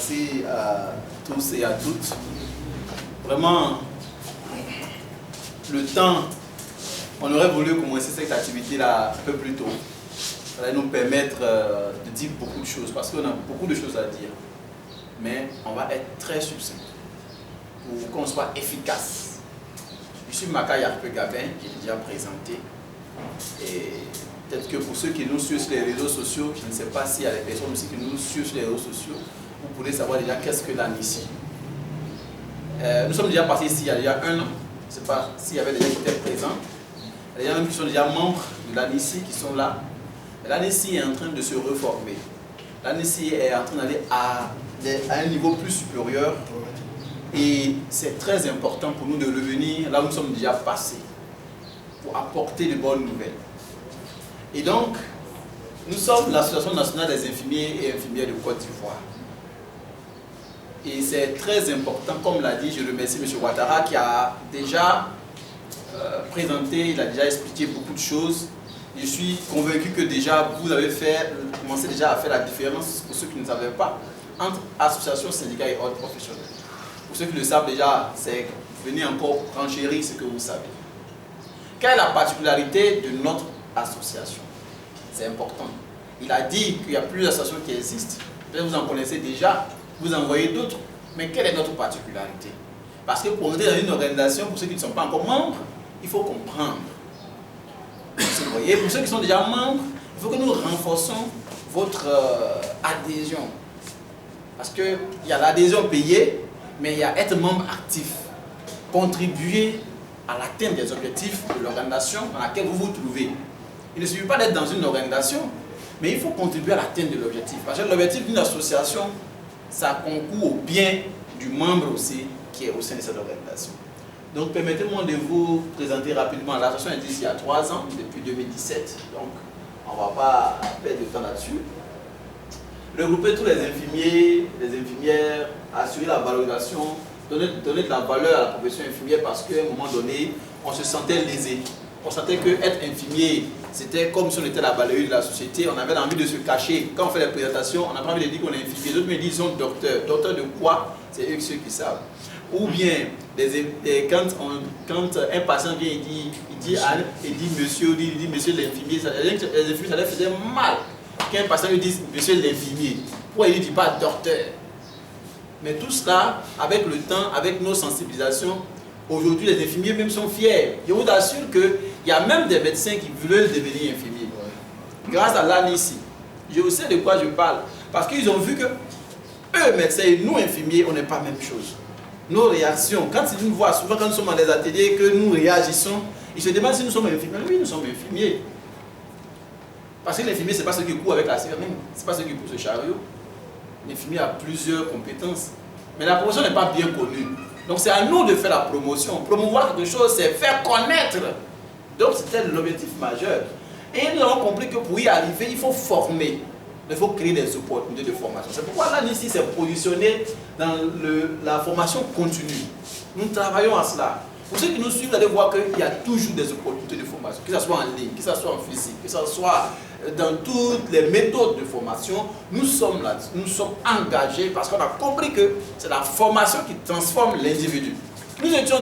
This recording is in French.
Merci à tous et à toutes. Vraiment, le temps, on aurait voulu commencer cette activité-là un peu plus tôt. Ça va nous permettre de dire beaucoup de choses, parce qu'on a beaucoup de choses à dire. Mais on va être très succinct pour qu'on soit efficace. Je suis Maka Yarpe Gabin, qui est déjà présenté. Et peut-être que pour ceux qui nous suivent sur les réseaux sociaux, je ne sais pas s'il y a des personnes aussi qui nous suivent sur les réseaux sociaux, vous pourrez savoir déjà qu'est-ce que l'ANICI. Nous sommes déjà passés ici il y a déjà 1 an. Je ne sais pas s'il y avait des gens qui étaient présents. Il y a des gens qui sont déjà membres de l'ANICI qui sont là. L'ANICI est en train de se reformer. L'ANICI est en train d'aller à un niveau plus supérieur. Et c'est très important pour nous de revenir là où nous sommes déjà passés, pour apporter de bonnes nouvelles. Et donc, nous sommes l'Association nationale des infirmiers et infirmières de Côte d'Ivoire. Et c'est très important, comme l'a dit, je remercie M. Ouattara qui a déjà présenté, il a déjà expliqué beaucoup de choses. Je suis convaincu que déjà vous avez commencé déjà à faire la différence, pour ceux qui ne savaient pas, entre associations, syndicats et ordres professionnels. Pour ceux qui le savent déjà, c'est venez encore renchérir ce que vous savez. Quelle est la particularité de notre association? C'est important. Il a dit qu'il y a plusieurs associations qui existent. Peut-être vous en connaissez déjà, vous en voyez d'autres. Mais quelle est notre particularité? Parce que pour entrer dans une organisation, pour ceux qui ne sont pas encore membres, il faut comprendre. Vous voyez, pour ceux qui sont déjà membres, il faut que nous renforcions votre adhésion. Parce qu'il y a l'adhésion payée, mais il y a être membre actif. Contribuer à l'atteinte des objectifs de l'organisation dans laquelle vous vous trouvez. Il ne suffit pas d'être dans une organisation, mais il faut contribuer à l'atteinte de l'objectif. Parce que l'objectif d'une association, ça concourt au bien du membre aussi qui est au sein de cette organisation. Donc permettez-moi de vous présenter rapidement. L'association existe il y a 3 ans, depuis 2017. Donc on ne va pas perdre de temps là-dessus. Regrouper tous les infirmiers, les infirmières, assurer la valorisation, donner de la valeur à la profession infirmière parce qu'à un moment donné, on se sentait lésé. On sentait qu'être infirmier, c'était comme si on était la balayeuse de la société. On avait envie de se cacher. Quand on fait les présentations, on n'a pas envie de dire qu'on est infirmier. Les autres me disent qu'ils sont docteurs. Docteurs de quoi? C'est eux ceux qui savent. Ou bien, quand un patient vient, il dit monsieur, il dit monsieur l'infirmier, les infirmiers, ça leur faisait mal. Quand un patient lui dit monsieur l'infirmier, pourquoi il ne dit pas docteur? Mais tout cela, avec le temps, avec nos sensibilisations, aujourd'hui les infirmiers même sont fiers. Je vous assure qu'il y a même des médecins qui veulent devenir infirmiers. Grâce à l'ANICI. Je sais de quoi je parle. Parce qu'ils ont vu que eux médecins et nous infirmiers, on n'est pas la même chose. Nos réactions, quand ils nous voient, souvent quand nous sommes dans des ateliers, que nous réagissons, ils se demandent si nous sommes infirmiers. Oui, nous sommes infirmiers. Parce que l'infirmier, ce n'est pas celui qui court avec la sirène, ce n'est pas celui qui pousse le chariot. L'infirmier a plusieurs compétences. Mais la promotion n'est pas bien connue. Donc c'est à nous de faire la promotion. Promouvoir quelque chose, c'est faire connaître. Donc c'était l'objectif majeur. Et nous avons compris que pour y arriver, il faut former. Il faut créer des opportunités de formation. C'est pourquoi l'ANICI s'est positionné dans la formation continue. Nous travaillons à cela. Pour ceux qui nous suivent, vous allez voir qu'il y a toujours des opportunités de formation, que ce soit en ligne, que ce soit en physique, que ce soit dans toutes les méthodes de formation. Nous sommes là, nous sommes engagés parce qu'on a compris que c'est la formation qui transforme l'individu. Nous étions